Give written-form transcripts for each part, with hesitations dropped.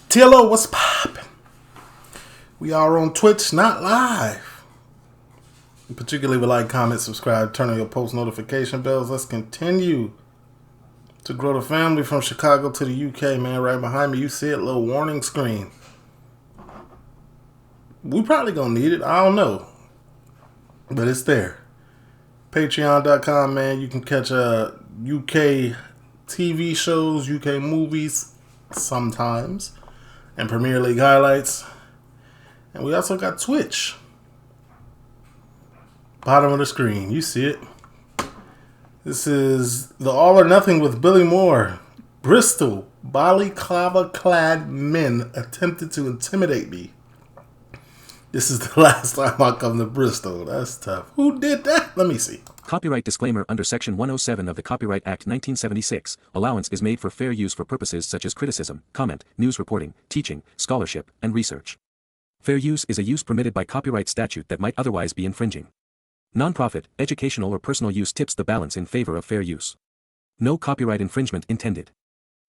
TLO, what's poppin'? We are on Twitch, not live. You particularly would like, comment, subscribe, turn on your post notification bells. Let's continue to grow the family from Chicago to the UK, man. Right behind me, you see it, little warning screen. We probably gonna need it. I don't know, but it's there. Patreon.com, man. You can catch UK TV shows, UK movies sometimes, and Premier League highlights. And we also got Twitch. Bottom of the screen, you see it. This is the All or Nothing with Billy Moore. BRISTOL Balaclava Clad men attempted to intimidate me. This is the last time I come to Bristol. That's tough. Who did that? Let me see. Copyright disclaimer. Under Section 107 of the Copyright Act 1976, allowance is made for fair use for purposes such as criticism, comment, news reporting, teaching, scholarship, and research. Fair use is a use permitted by copyright statute that might otherwise be infringing. Non-profit, educational or personal use tips the balance in favor of fair use. No copyright infringement intended.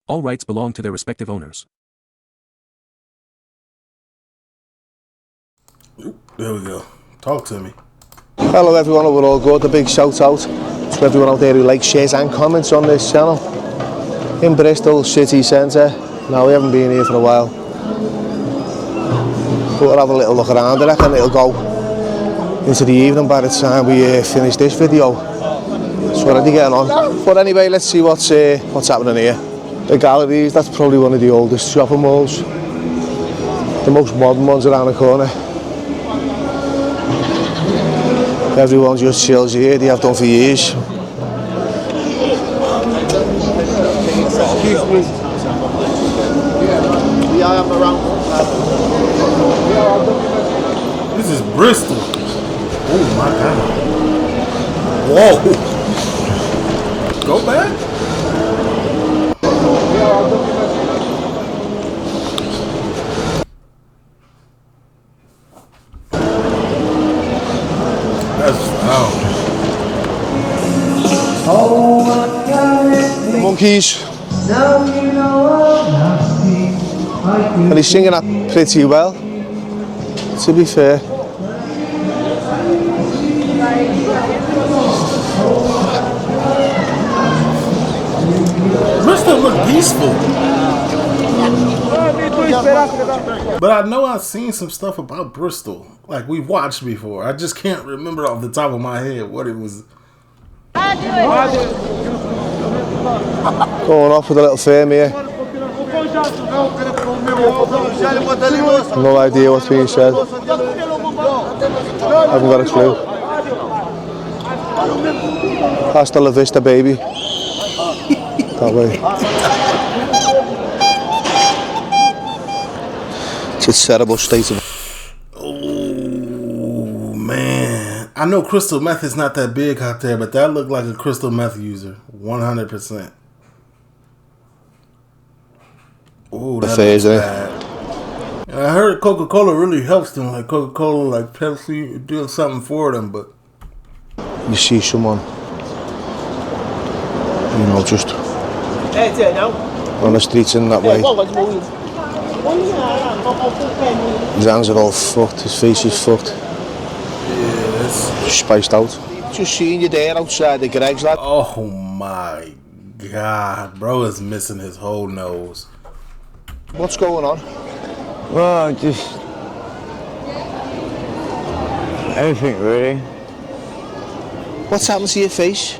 All rights belong to their respective owners. There we go. Talk to me. Hello everyone, we're all good. A big shout out to everyone out there who likes, shares and comments on this channel. In Bristol city centre. Now we haven't been here for a while, but we'll have a little look around. I reckon it'll go into the evening by the time we finish this video. So we're already getting on. But anyway, let's see what's happening here. The galleries, that's probably one of the oldest shopping malls. The most modern ones around the corner. Everyone just chills here, they have done for years. This is Bristol. Oh my God. Whoa. Go back. Monkeys. And he's singing that pretty well, to be fair. Bristol look peaceful. But I know I've seen some stuff about Bristol. Like we've watched before. I just can't remember off the top of my head what it was. Going off with a little firm here. No idea what's being said. I haven't got a clue. Hasta la vista, baby. That way. It's a terrible state of... Oh, man. I know crystal meth is not that big out there, but that looked like a crystal meth user. 100%. Oh, that's bad. And I heard Coca-Cola really helps them. Like Coca-Cola, like Pepsi, doing something for them, but... You see someone, you know, just on the streets in that way. His hands are all fucked, his face is fucked. Yeah, that's... Spiced out. Just seeing you there outside the Greg's, lad. Oh my God, bro is missing his whole nose. What's going on? Well, just everything really. What's happened to your face?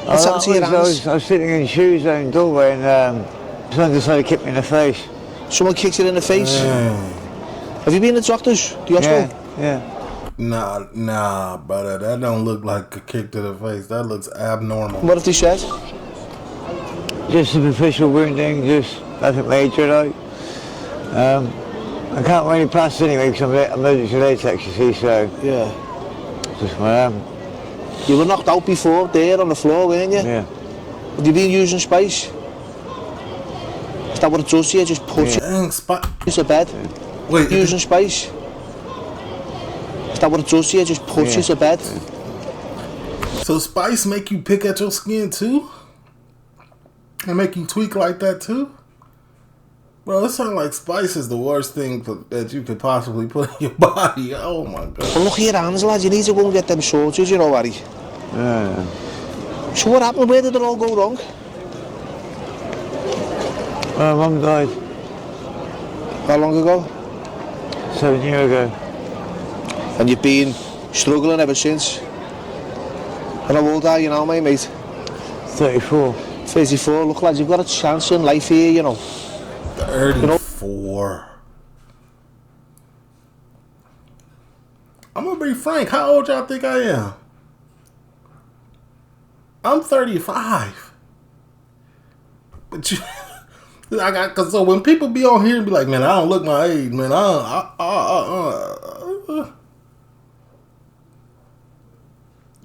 What's happened to your hands? I was sitting in shoes down the doorway and someone decided to kick me in the face. Someone kicked you in the face? Have you been to the doctors? The hospital? Yeah. Nah, brother. That don't look like a kick to the face. That looks abnormal. What have they said? Just superficial wounding, just nothing major, like. I can't wear any plasters anyway because I'm allergic to latex, you see, so... Yeah. Just my You were knocked out before, there on the floor, weren't you? Yeah. Have you been using spice? Is that what it does to you? Just puts you into bed? Yeah. Wait. Using spice? Is that what it does to you? Just puts you to bed? So spice make you pick at your skin too? And make you tweak like that too? Bro, it sounds like spice is the worst thing that you could possibly put in your body. Oh my god. Well, look at your hands, lads. You need to go and get them sorted, you know, Harry. Yeah. So what happened? Where did it all go wrong? Mum died How long ago? 7 years ago. And you've been struggling ever since. And how old are you now, mate? 34. 34. Look, lads, you've got a chance in life here, you know. 34. I'm gonna be frank. How old y'all think I am? I'm 35. But you, cause so when people be on here and be like, man, I don't look my age, man.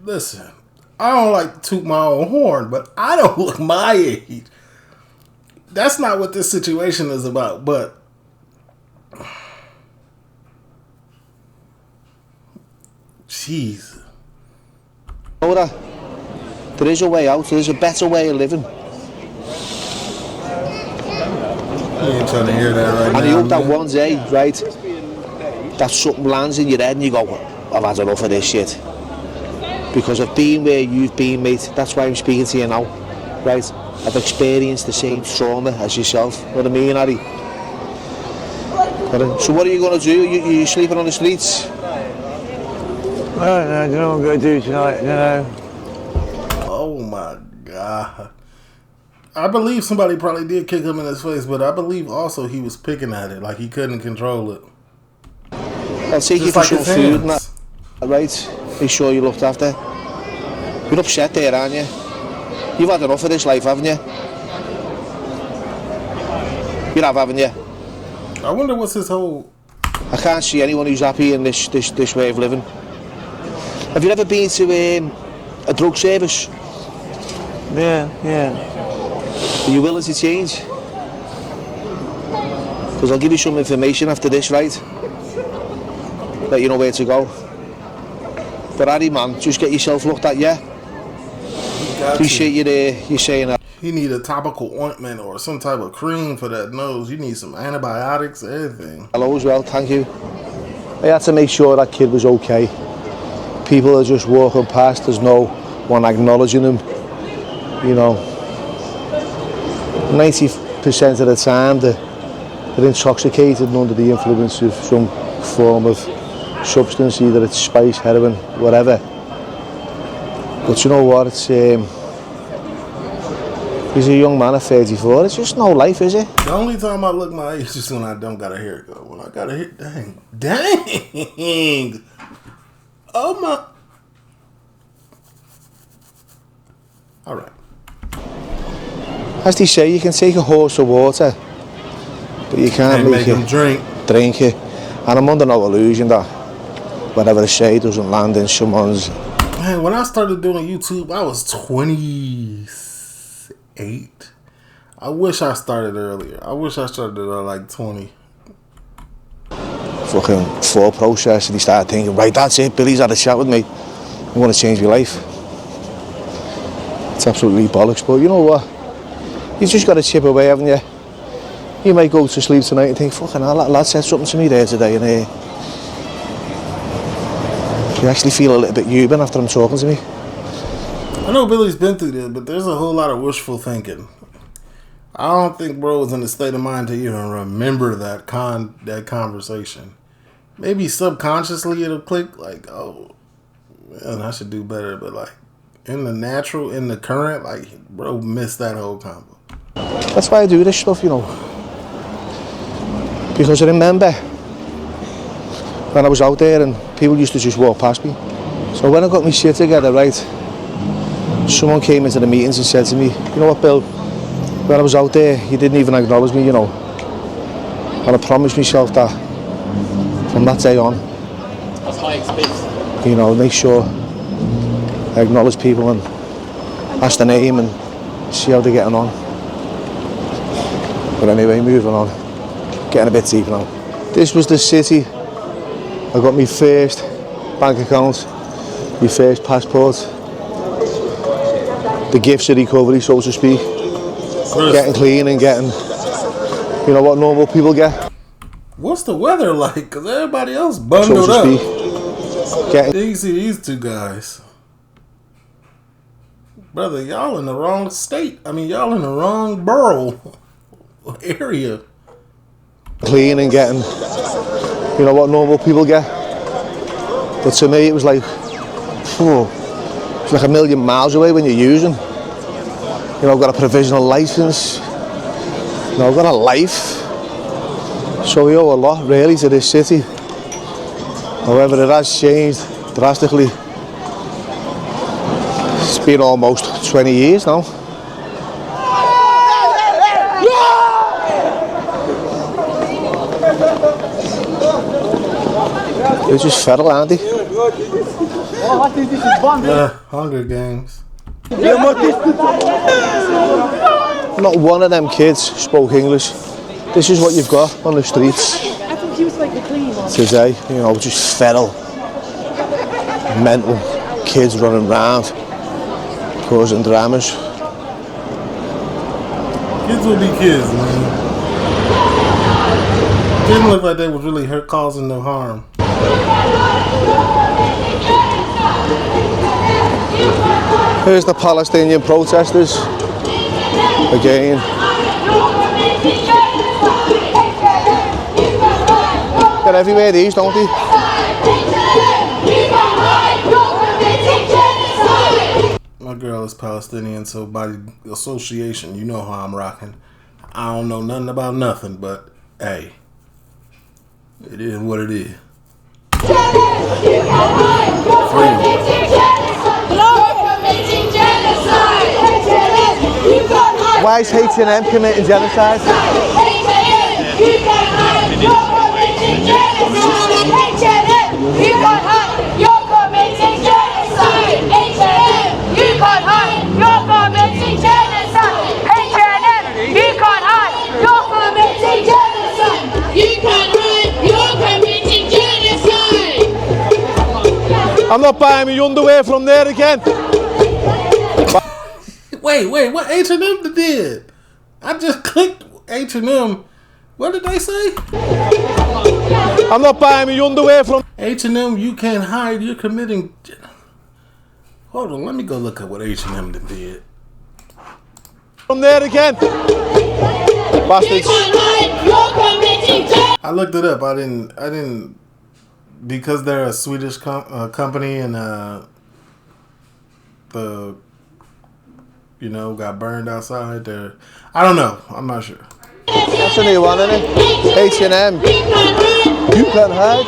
Listen, I don't like to toot my own horn, but I don't look my age. That's not what this situation is about, but jeez. There is a way out. There's a better way of living. You ain't trying to hear that right now. And you hope that man. one day, right, that something lands in your head and you go, I've had enough of this shit. Because I've been where you've been, mate. That's why I'm speaking to you now, right? I've experienced the same trauma as yourself. You know what I mean, Harry? So what are you going to do? You sleeping on the streets? I don't know what I'm going to do tonight, you know. Oh my god. I believe somebody probably did kick him in his face, but I believe also he was picking at it, like he couldn't control it. I'll take you Just for like some his food and hands. that, right? Make sure you're looked after. You're upset there, aren't you? You've had enough of this life, haven't you? You have, haven't you? I wonder what's his whole... I can't see anyone who's happy in this way of living. Have you ever been to a drug service? Yeah. Are you willing to change? Because I'll give you some information after this, right? Let you know where to go. But Harry, man, just get yourself looked at, yeah? Appreciate you there, you saying that. He need a topical ointment or some type of cream for that nose. You need some antibiotics, everything. Hello as well, thank you. I had to make sure that kid was okay. People are just walking past, there's no one acknowledging them. You know, 90% of the time they're intoxicated and under the influence of some form of substance, either it's spice, heroin, whatever. But you know what, it's he's a young man at 34, it's just no life, is it? The only time I look my age is when I don't got a haircut. When I got a hair, dang. Oh my. All right. As they say, you can take a horse to water, but you can't Make him drink. drink it. And I'm under no illusion that whatever I say doesn't land in someone's. Man, when I started doing YouTube, I was 28. I wish I started earlier. I wish I started at like 20. Fucking thought process, and he started thinking, right, that's it, Billy's had a chat with me. I want to change my life. It's absolutely bollocks, but you know what? You just got to chip away, haven't you? You might go to sleep tonight and think, fucking hell, that lad said something to me there today, and you actually feel a little bit human after him talking to me. I know Billy's been through this, but there's a whole lot of wishful thinking. I don't think bro was in the state of mind to even remember that conversation. Maybe subconsciously it'll click, like, oh, man, I should do better, but like, in the natural, in the current, like, bro missed that whole combo. That's why I do this stuff, you know. Because I remember when I was out there and people used to just walk past me. So when I got my shit together, right, someone came into the meetings and said to me, you know what, Bill, when I was out there, you didn't even acknowledge me, you know. And I promised myself that from that day on, you know, make sure I acknowledge people and ask their name and see how they're getting on. But anyway, moving on, getting a bit deep now. This was the city. I got my first bank account, my first passport, the gifts of recovery, so to speak. Getting clean and getting you know, what normal people get. What's the weather like? Because everybody else So bundled to up. speak. Getting You see these two guys. Brother, y'all in the wrong state. I mean, y'all in the wrong borough area. clean and getting, you know, what normal people get. But to me, it was like, it's like a million miles away when you're using. You know, I've got a provisional license. You know, I've got a life. So we owe a lot, really, to this city. However, it has changed drastically. It's been almost 20 years now. They're just feral, aren't they? Yeah, Hunger Games. Not one of them kids spoke English. This is what you've got on the streets today. You know, just feral, mental kids running around, causing dramas. Kids will be kids, man. Didn't look like they was really hurt, causing no harm. Here's the Palestinian protesters again. They're everywhere, these, don't they? My girl is Palestinian, so by association, you know how I'm rocking. I don't know nothing about nothing, but hey, it is what it is. Why is H&M committing genocide? I'm not buying my underwear from there again. Wait, what H&M did? I just clicked H&M. What did they say? I'm not buying my underwear from H&M, you can't hide. You're committing. Hold on, let me go look at what H&M did. From there again. Bastards. I looked it up. I didn't, because they're a Swedish company and the, you know, got burned outside. I don't know. I'm not sure. That's a new one, isn't it? H&M. You can't hide.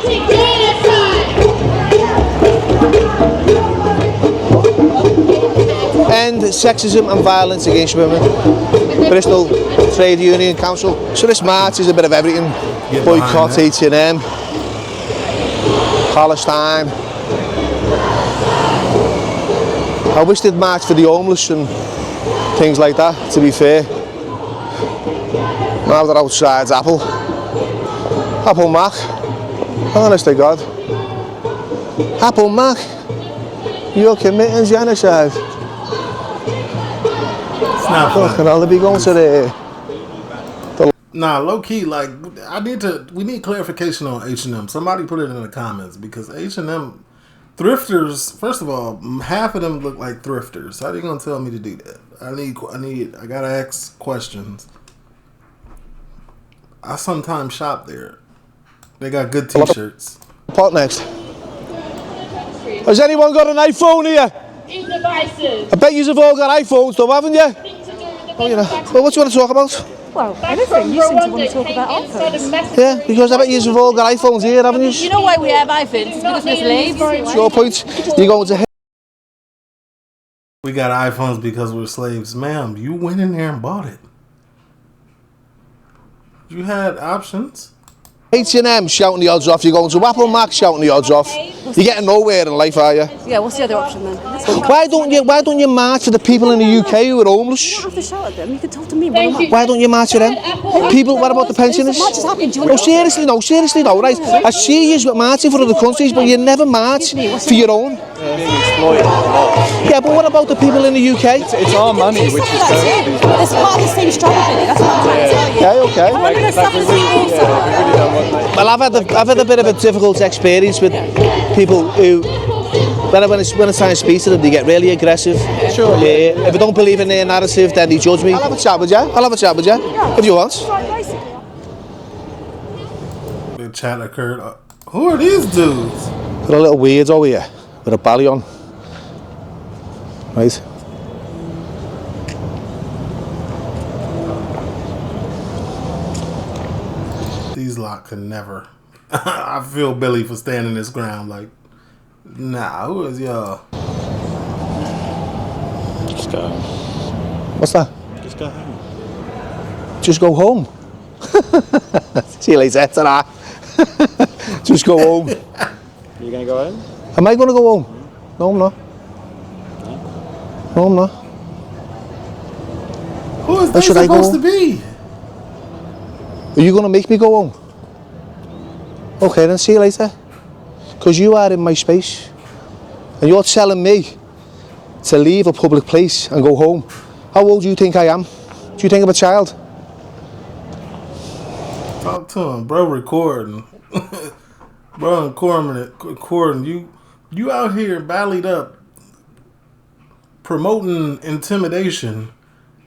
End sexism and violence against women. Bristol Trade Union Council. So this march is a bit of everything. Boycott H&M. Palestine. I wish they'd march for the homeless and things like that, to be fair. Now they're outside's Apple Mac. Honest to God. Apple Mac. You're committing genocide. It's not Fucking fun. hell, they be going to the Nah, low key, like we need clarification on H&M. Somebody put it in the comments because H&M thrifters. First of all, half of them look like thrifters. How are you gonna tell me to do that? I gotta ask questions. I sometimes shop there. They got good t-shirts. pot next. Has anyone got an iPhone here? Devices. I bet you've all got iPhones though, haven't you? Oh, you know. Well, what do you want to talk about? Well, everything. You seem to want to talk about iPhones. Yeah, because I bet you've all got iPhones here, haven't you? You know why we have iPhones? It's because we're slaves. What's your point? You're going to We got iPhones because we're slaves. Ma'am, you went in there and bought it. You had options. H&M shouting the odds off. You're going to Apple Mac shouting the odds off. You're getting nowhere in life, are you? Yeah, what's the other option then? Why don't you march for the people in the UK who are homeless? You don't have to shout at them. You can talk to me. Why don't you march for them? People, what about the pensioners? No, seriously, no, right? I see you marching for other countries, but you never march for your own. Yeah, but what about the people in the UK? It's our money which is going to these It's part of the same struggle, Billy. That's what I'm trying to tell you. Okay. I want to suffer with you also. Well, I've had a bit of a difficult experience with people who, when it's time to speak to them, they get really aggressive. Sure. Yeah. If I don't believe in their narrative, then they judge me. I'll have a chat with you. If you want. The chat occurred. Who are these dudes? Got a little weirdo here with a belly on. Right. These lot can never. I feel Billy for standing his ground. Like, nah, who is y'all? Just go. What's that? Just go home. Just go home. See you later, ta-ra. Just go home. You gonna go home? Am I going to go home? No, I'm not. No, I'm not. Who is Where that should I go? supposed to be? Are you going to make me go home? Okay, then see you later. Because you are in my space. And you're telling me to leave a public place and go home. How old do you think I am? Do you think I'm a child? Talk to him, bro. Recording, bro. Recording. You out here ballied up, promoting intimidation,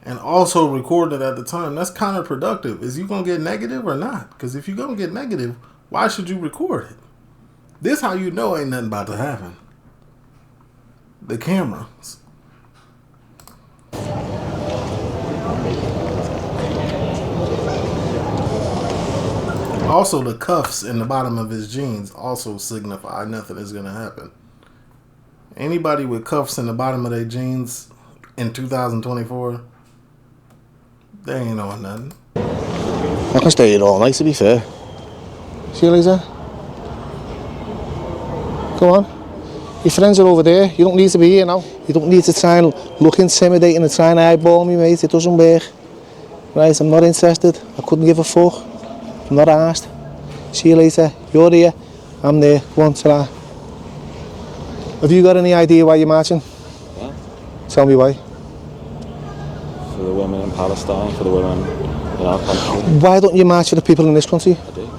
and also recording it at the time. That's counterproductive. Is you gonna get negative or not? Because if you gonna get negative, why should you record it? This how you know ain't nothing about to happen. The cameras. Also, the cuffs in the bottom of his jeans also signify nothing is going to happen. Anybody with cuffs in the bottom of their jeans in 2024, they ain't on nothing. I can stay here all night, to be fair. See you later. Go on. Your friends are over there. You don't need to be here now. You don't need to try and look intimidating and try and eyeball me, mate. It doesn't work. Right, I'm not interested. I couldn't give a fuck. I'm not asked. See you later. You're here. I'm there. Go on, ta-ra. Have you got any idea why you're marching? Yeah. Tell me why. For the women in Palestine, for the women in our country. Why don't you march for the people in this country? I do.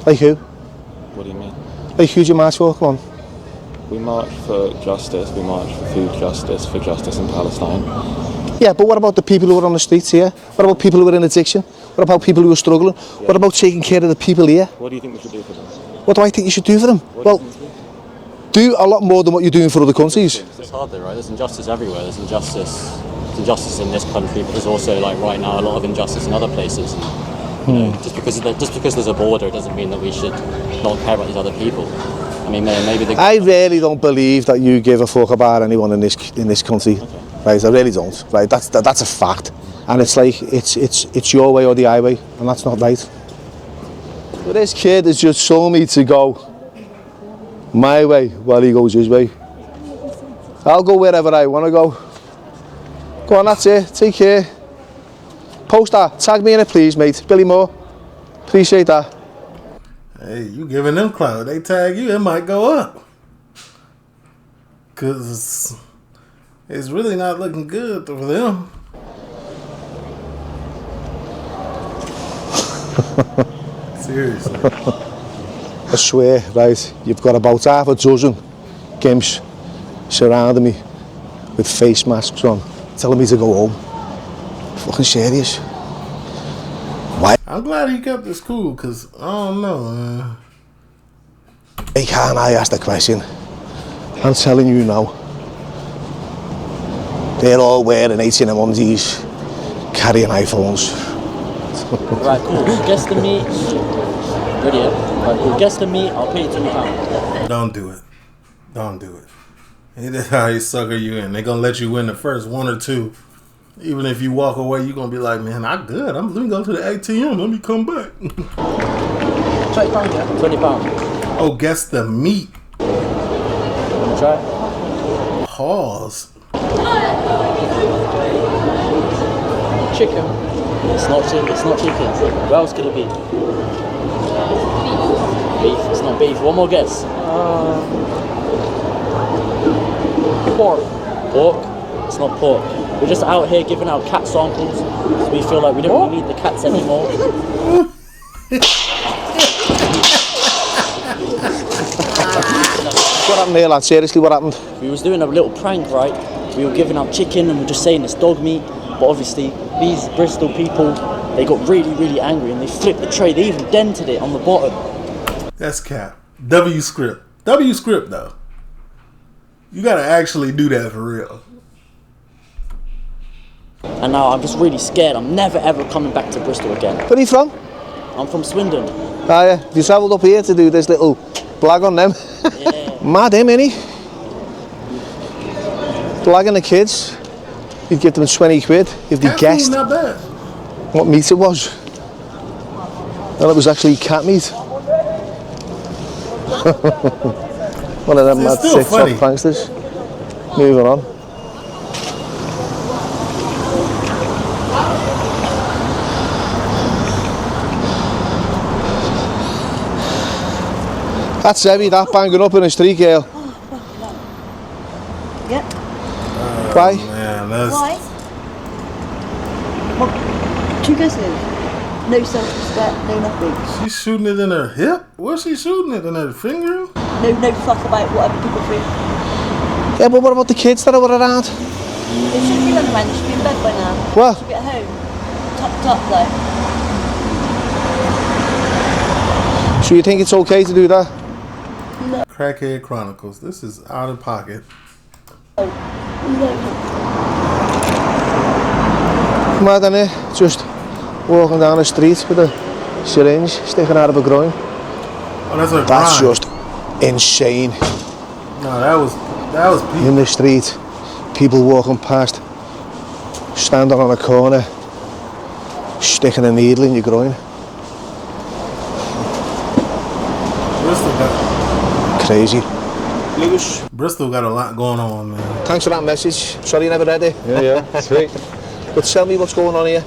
Like who? What do you mean? Like who do you march for? Come on. We march for justice, we march for food justice, for justice in Palestine. Yeah, but what about the people who are on the streets here? What about people who are in addiction? What about people who are struggling? Yeah. What about taking care of the people here? What do you think we should do for them? What do I think you should do for them? Well, do a lot more than what you're doing for other countries. It's hard though, right? There's injustice everywhere. There's injustice in this country, but there's also, like right now, a lot of injustice in other places. You know, just because there's a border doesn't mean that we should not care about these other people. I mean, maybe I really don't believe that you give a fuck about anyone in this country. Okay. Right, I really don't. Right, that's a fact. And it's like it's your way or the highway, and that's not right. But this kid has just shown me to go my way while he goes his way. I'll go wherever I want to go. Go on, that's it. Take care. Post that. Tag me in it, please, mate. Billy Moore. Appreciate that. Hey, you giving them clout. They tag you, it might go up. Because it's really not looking good for them. Seriously. I swear, right, you've got about half a dozen gimps surrounding me with face masks on, telling me to go home. Fucking serious. Why? I'm glad he kept this cool, because I don't know, man. Hey, can't I ask the question? I'm telling you now. They're all wearing H&M undies, carrying iPhones. Right, cool. Guess the meat. Ready? Right, cool. Guess the meat. I'll pay you £20. Don't do it. Don't do it. That's how he sucker you in. They're gonna let you win the first one or two. Even if you walk away, you're gonna be like, man, I'm good. Let me go to the ATM. Let me come back. £20, yeah? £20. Oh, guess the meat. try? Pause. Chicken. It's not chicken. It's not chicken. What else could it be? Beef. It's not beef. One more guess. Pork. Pork. It's not pork. We're just out here giving out cat samples. So we feel like we don't really need the cats anymore. What happened here, lad? Seriously, what happened? We was doing a little prank, right? We were giving out chicken and we're just saying it's dog meat. But obviously, these Bristol people, they got really, really angry and they flipped the tray. They even dented it on the bottom. That's cap. W script. W script though. You gotta actually do that for real. And now I'm just really scared. I'm never ever coming back to Bristol again. Where are you from? I'm from Swindon. Ah, yeah. You travelled up here to do this little blag on them. Yeah. Mad him, innit? Blagging the kids. You'd give them 20 quid if they Cat guessed food, not bad. what meat it was. And it was actually cat meat. One of them It's mad still TikTok funny. pranksters. Moving on. That's heavy, that banging up in the street, girl. Yep. Why? Man, that's Why? What? Two kisses. No self-respect, no nothing. she's shooting it in her hip. Where's she shooting it in her finger? No fuck about whatever people think. Yeah, but what about the kids that were around? They shouldn't be running around, they should be in bed by now. What? They should be at home. Tucked up though. So you think it's okay to do that? Crackhead Chronicles. This is out of pocket. Mad, innit? Just walking down the street with a syringe sticking out of a groin. Oh, that's a That's grind. just insane. No, that was peak. In the street, people walking past, standing on a corner, sticking a needle in your groin. Bristol got Crazy. Lewis, Bristol got a lot going on, man. thanks for that message. Sorry you never read it. Yeah, sweet. But tell me what's going on here.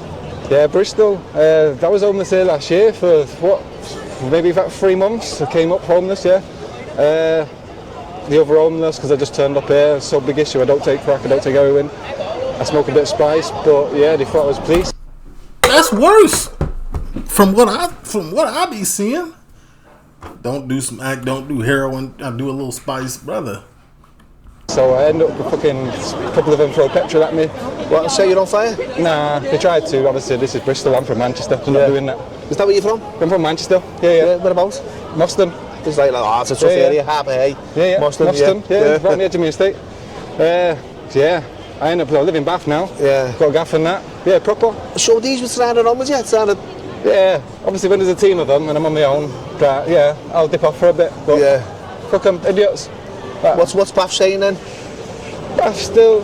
Yeah, Bristol. That was homeless here last year for what? Maybe about 3 months. I came up homeless, yeah. The other homeless, because I just turned up here. It's so big issue. I don't take crack, I don't take heroin. I smoke a bit of spice, but yeah, they thought I was police. That's worse. From what I be seeing. Don't do smack, don't do heroin, I do a little spice, brother. So I ended up with fucking a couple of them throw petrol at me. What, say you're on fire? Nah, they tried to. Obviously, this is Bristol. I'm from Manchester. I'm not doing that. Is that where you're from? I'm from Manchester. Yeah. Whereabouts? Moston. It's like, oh, it's a tough area, Harbour, hey? Yeah. Moston, yeah. yeah. Right on the edge of my estate. Yeah. I end up living in Bath now. Yeah. Got a gaff and that. Yeah, proper. So these were surrounded on with you? Yeah. Obviously, when there's a team of them and I'm on my own, yeah, I'll dip off for a bit. But Yeah. fuck them, idiots. What's Bath saying then? Bath's still.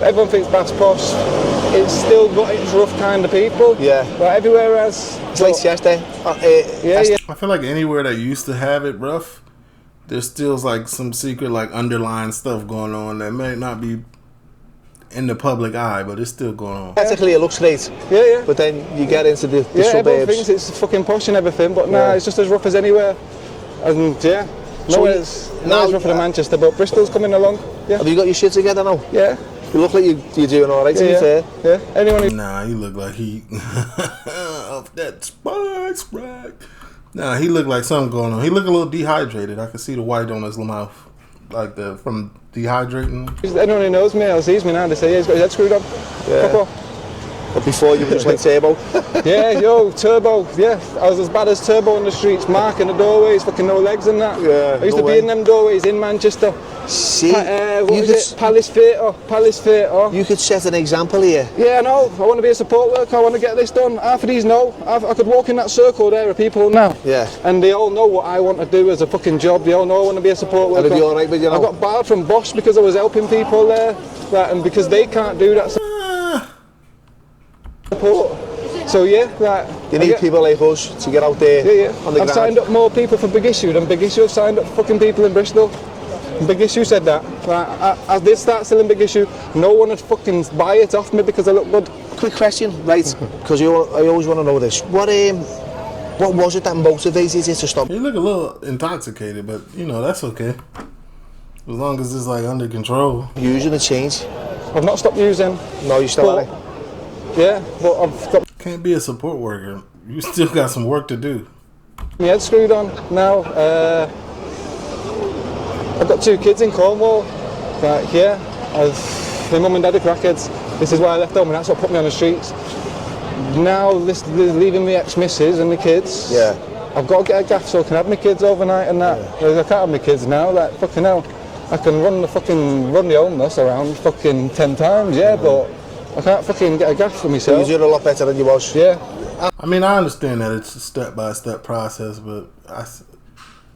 Everyone thinks Bath's posh. It's still got its rough kind of people. Yeah. But everywhere else. It's like yesterday. Yeah. I feel like anywhere that used to have it rough, there's still like some secret like underlying stuff going on that may not be in the public eye, but it's still going on. Technically it looks great. Yeah. But then you get into the Everyone suburbs. thinks it's fucking posh and everything, but nah, Yeah. it's just as rough as anywhere. And yeah, So nowhere's now- rougher than Manchester, but Bristol's coming along. Yeah. Have you got your shit together now? Yeah. You look like you're doing alright, to be Yeah. fair. Yeah. Anyone who Nah, he look like he off that spice rack. Nah, he looked like something going on. He looked a little dehydrated. I could see the white on his mouth, like from dehydrating. anyone who knows me or sees me now, they say, yeah, he's got his head screwed on. Yeah. Proper. But before you were just like Turbo. Yeah, yo, Turbo, yeah. I was as bad as Turbo in the streets, marking the doorways, fucking no legs and that. Yeah, I used no to way. be in them doorways in Manchester. See, What you was could, it? Palace Theatre. you could set an example here. Yeah, I know. I want to be a support worker. I want to get this done. Half of these know. I could walk in that circle there of people now. Yeah. And they all know what I want to do as a fucking job. They all know I want to be a support worker. And it'd be alright with you now? I got barred from Bosch because I was helping people there. And because they can't do that support. So yeah, You need people like us to get out there Yeah. on the I've ground. signed up more people for Big Issue than Big Issue have signed up fucking people in Bristol. Big Issue said that. I did start selling Big Issue. No one would fucking buy it off me because I look good. Quick question, right? Because I always want to know this. What was it that motivated you to stop? You look a little intoxicated, but you know that's okay. As long as it's like under control. Using a change. I've not stopped using. No, you still at it? Yeah, but I've got Can't be a support worker. You still got some work to do. my head screwed on now. I've got 2 kids in Cornwall. Like, yeah, my mum and dad are crackheads. This is why I left home, and that's what put me on the streets. Now, leaving my ex-missus and my kids. Yeah. I've got to get a gaff so I can have my kids overnight and that. Yeah. I can't have my kids now. Like, fucking hell. I can run the homeless around fucking 10 times, yeah, but I can't fucking get a gaff for myself. You're doing a lot better than you was. Yeah. I mean, I understand that it's a step-by-step process, but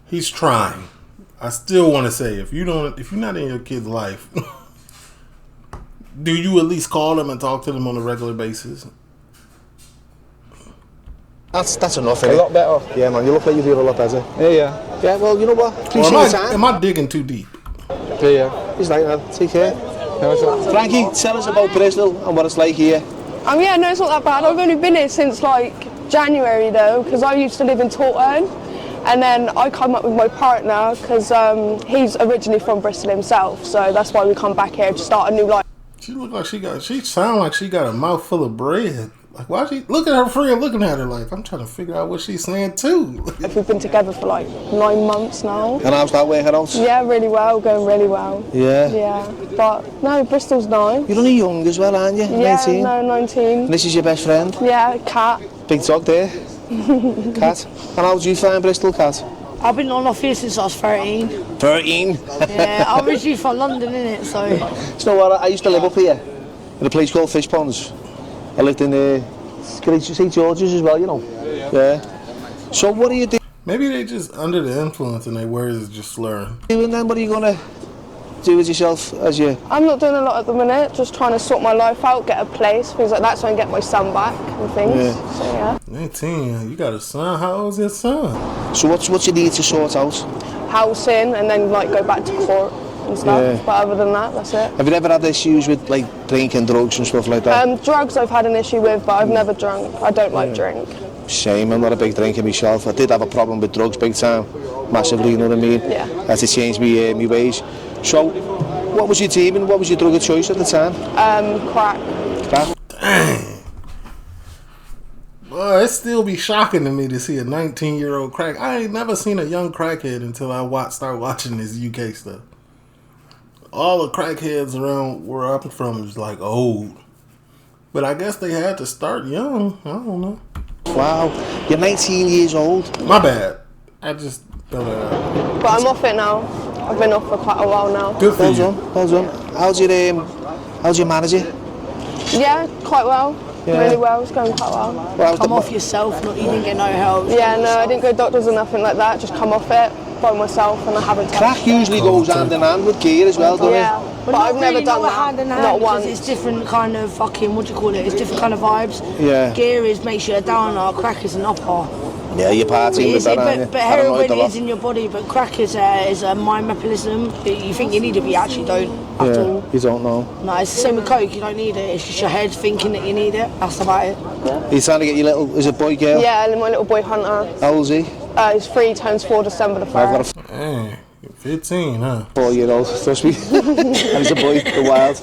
he's trying. I still want to say, if you're not in your kid's life, do you at least call them and talk to them on a regular basis? That's enough. A lot better. Yeah, man. You look like you're doing a lot better. Yeah. Yeah. Well, you know what? Appreciate Or your time. am I digging too deep? Yeah. He's like that. Take care. Frankie, tell us about Bristol and what it's like here. Yeah, no, it's not that bad. I've only been here since like January though, because I used to live in Taunton, and then I come up with my partner because he's originally from Bristol himself, so that's why we come back here to start a new life. She sound like she got a mouthful of bread. Like, why she look at her friend looking at her like, I'm trying to figure out what she's saying too. We've been together for like 9 months now. And how's that working out? Yeah, really well, going really well. Yeah. Yeah, but no, Bristol's nice. You're only young as well, aren't you? Yeah, 19? no, 19. And this is your best friend? Yeah, Kat. Big dog there. Kat. And how did you find Bristol, Kat? I've been on off here since I was 13. 13? Yeah, I'm originally from London, innit, so... Do you know what, I used to live up here, in a place called Fish Ponds. I lived in St George's as well, you know. Yeah. So what do you do? Maybe they just under the influence and their words is just slurring. And then what are you going to do with yourself as you... I'm not doing a lot at the minute, just trying to sort my life out, get a place, things like that, so I can get my son back and things. Yeah. So yeah. 19, you got a son? How old is your son? So what you need to sort out? Housing, and then like go back to court and stuff. Yeah. But other than that, that's it. Have you ever had issues with like drinking, drugs and stuff like that? Drugs I've had an issue with, but I've never drunk. I don't like drink. Shame, I'm not a big drinker myself. I did have a problem with drugs big time, massively, you know what I mean? Yeah. I had to change my ways. So, what was your team and what was your drug of choice at the time? Crack. Crack? Dang. Well, it still be shocking to me to see a 19-year-old crack. I ain't never seen a young crackhead until I start watching this UK stuff. All the crackheads around where I'm from is like old. But I guess they had to start young. I don't know. Wow, you're 19 years old. My bad. I just don't know. But I'm off it now. I've been off for quite a while now. Good for you. Well done. How's your manager? Yeah, quite well. Yeah. Really well. It's going quite well. Come off yourself, you didn't get no help. Yeah, no, I didn't go to doctors or nothing like that. Just come off it by myself, and I haven't touched Crack usually goes hand in hand with gear as well, doesn't yeah. it? But I've never done that. Hand in hand, not once. It's different kind of fucking, what do you call it? It's different kind of vibes. Yeah. Gear is makes you a downer, crack is an upper. Yeah, you're partying with that, aren't you? But heroin is in your body, but crack is a mind mechanism. You think you need it, but you actually don't at all. You don't know. No, it's the same with coke, you don't need it. It's just your head thinking that you need it. That's about it. Yeah. You're trying to get your little, is it boy, girl? Yeah, and my little boy Hunter. How old is he? He's 3 times 4 December the 1st. Hey, 15, huh? 4-year-old, trust me. And he's a boy, the wild.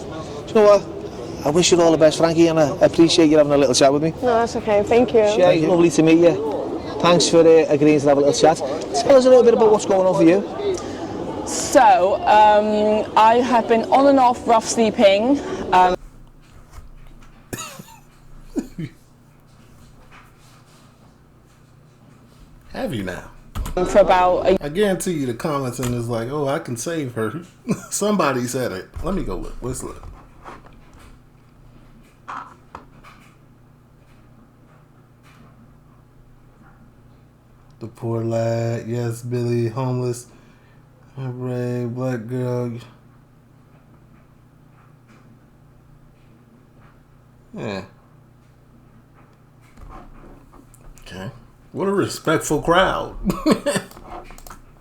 Do you know what? I wish you all the best, Frankie, and I appreciate you having a little chat with me. No, that's okay. Thank you. Shay, lovely to meet you. Thanks for agreeing to have a little chat. Tell us a little bit about what's going on for you. So, I have been on and off rough sleeping. Have you now? For about I guarantee you the comments in is like, oh, I can save her. Somebody said it. Let me go look. Let's look. The poor lad. Yes, Billy. Homeless. Brave black girl. Yeah. Okay. What a respectful crowd.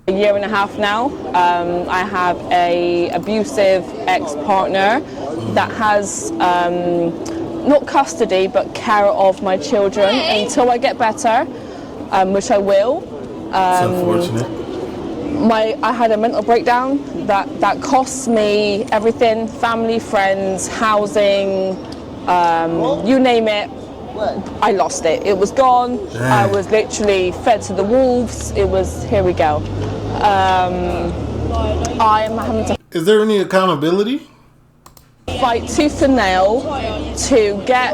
I year and a half now. I have a abusive ex-partner that has not custody but care of my children until I get better, which I will. It's unfortunate. I had a mental breakdown that costs me everything: family, friends, housing, you name it. I lost it. It was gone. Dang. I was literally fed to the wolves. It was, here we go. I'm having to Is there any accountability? fight tooth and nail to get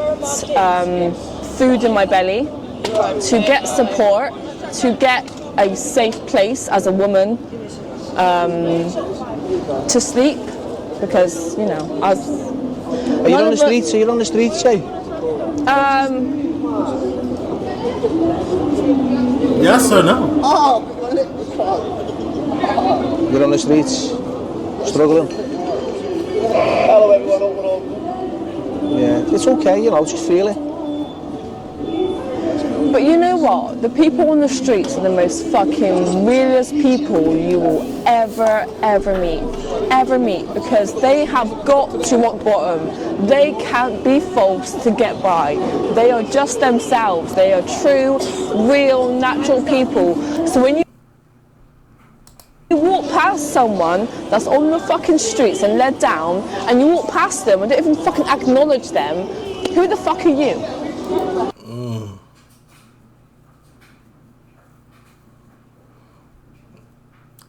food in my belly, to get support, to get a safe place as a woman, to sleep, because, you know, Are you on the streets? Are you on the streets, say? Yes or no? You're on the streets, struggling. Hello everyone, yeah, it's okay, you know, just feel it. But you know what? The people on the streets are the most fucking realest people you will ever meet, because they have got to rock bottom. They can't be false to get by. They are just themselves. They are true, real, natural people. So when you walk past someone that's on the fucking streets and led down, and you walk past them and don't even fucking acknowledge them, who the fuck are you?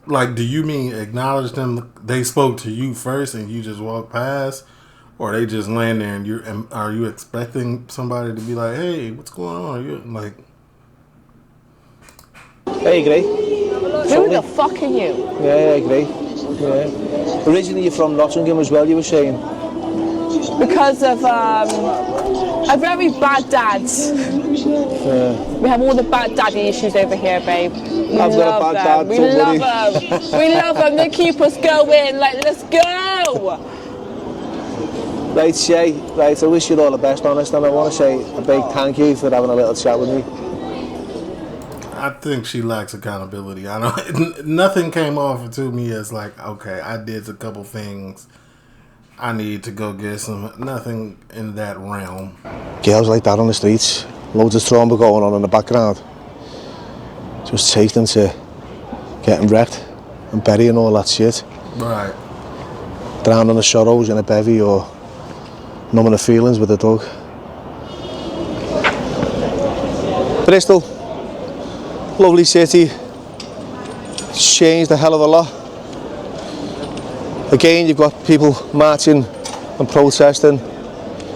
Like, do you mean acknowledge them? They spoke to you first and you just walk past? Or they just land there and are you expecting somebody to be like, hey, what's going on? Are you like... I agree. Who the fuck are you? Yeah, I agree. Yeah. Originally you're from Nottingham as well, you were saying? Because of a very bad dad. Yeah. We have all the bad daddy issues over here, babe. I've got a bad dad, We love them. We love them. They keep us going. Like, let's go. Right, Shay. Right, I wish you all the best, honest, and I want to say a big thank you for having a little chat with me. I think she lacks accountability. I don't. Nothing came off to me as like, okay, I did a couple things. I need to go get some. Nothing in that realm. Girls like that on the streets, loads of trauma going on in the background. Just take them to getting wrecked and burying all that shit. Right. Drowning the sorrows in a bevy or numbing the feelings with a dog. Bristol, lovely city. It's changed a hell of a lot. Again, you've got people marching and protesting.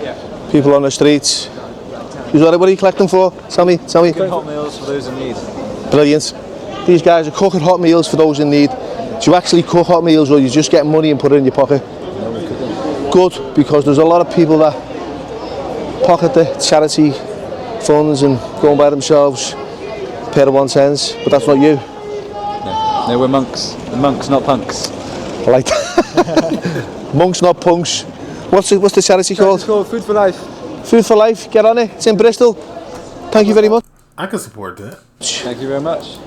Yeah. People on the streets. What are you collecting for? Tell me. Hot meals for those in need. Brilliant. These guys are cooking hot meals for those in need. Do you actually cook hot meals, or you just get money and put it in your pocket? Good, because there's a lot of people that pocket the charity funds and go and buy themselves a pair of 110s, but that's not you. No, we're monks. Monks, not punks. I like that. Monks, not punks. What's the charity called? It's called Food for Life. Food for Life. Get on it. It's in Bristol. Thank you very much. I can support that. Thank you very much.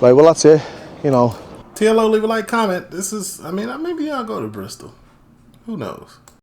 Right, well that's it. You know. TLO, leave a like, comment. This is, I mean, maybe I'll go to Bristol. Who knows?